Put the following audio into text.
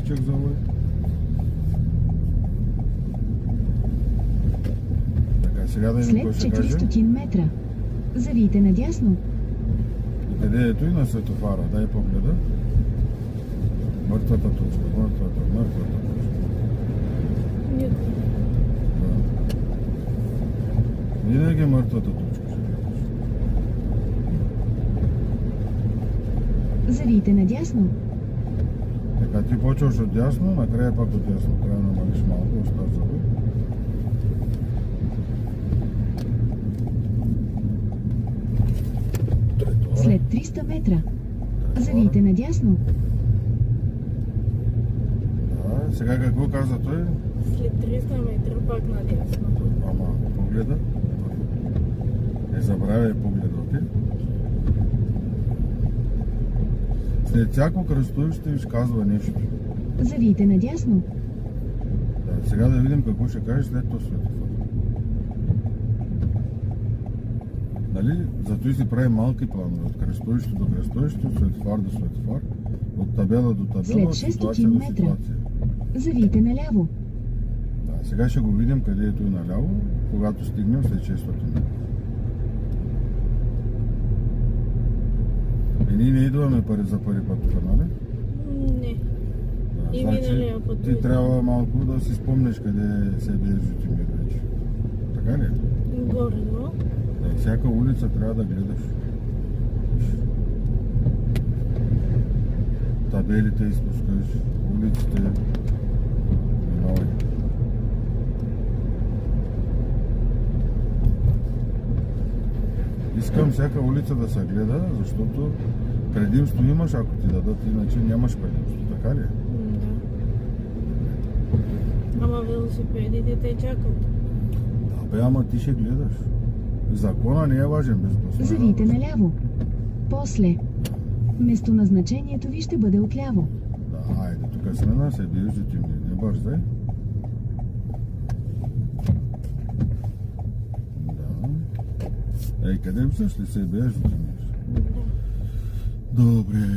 значек за лой. Така, сега да видим кой След ще каже. 400 метра. Завийте надясно. И къде ето и на светофара, дай погледа. Мъртвата точка, мъртвата точка. Нет. Да. Винаги мъртвата точка ще гледаш. Завийте надясно. Така, ти почваш от дясно, накрая пак от дясно. Трябва да намалиш малко, остав за лой. Тротуара. След 300 метра. Завийте надясно. Да, сега какво каза той? След 300 метра пак надясно. Ама погледа. Не забравяй погледа, окей? След всяко кръстовище виж казва нещо. Завийте надясно. Да, сега да видим какво ще каже след този светофар. Нали? Зато и си прави малки планове. От кръстовище до кръстовище, светофар до светофар, от табела до табела, След от 600 ситуация до метра. ситуация. Завийте наляво. Да, сега ще го видим къде ето и наляво, когато стигнем след 600 метра. Ние не идваме за първи път тук, нали? Не. Да, И значи, миналия път ти не. трябва малко да си спомнеш къде се бие Житомир вече. Така ли? Горе, но. Да, всяка улица трябва да гледаш. Табелите изпускаш, улиците. Внимавай. Искам всяка улица да се гледа, защото предимство имаш, ако ти дадат, иначе нямаш предимство. Така ли? Да. Ама велосипедите те чакат. Да, бе, ама ти ще гледаш. Закона не е важен, безопасността. Завийте наляво. После. Местоназначението ви ще бъде отляво. Да, айде, тук сме на седи Житомир. Не бързай. Да. Ей, къде мислиш ли се бие Житомир? Да. Добре.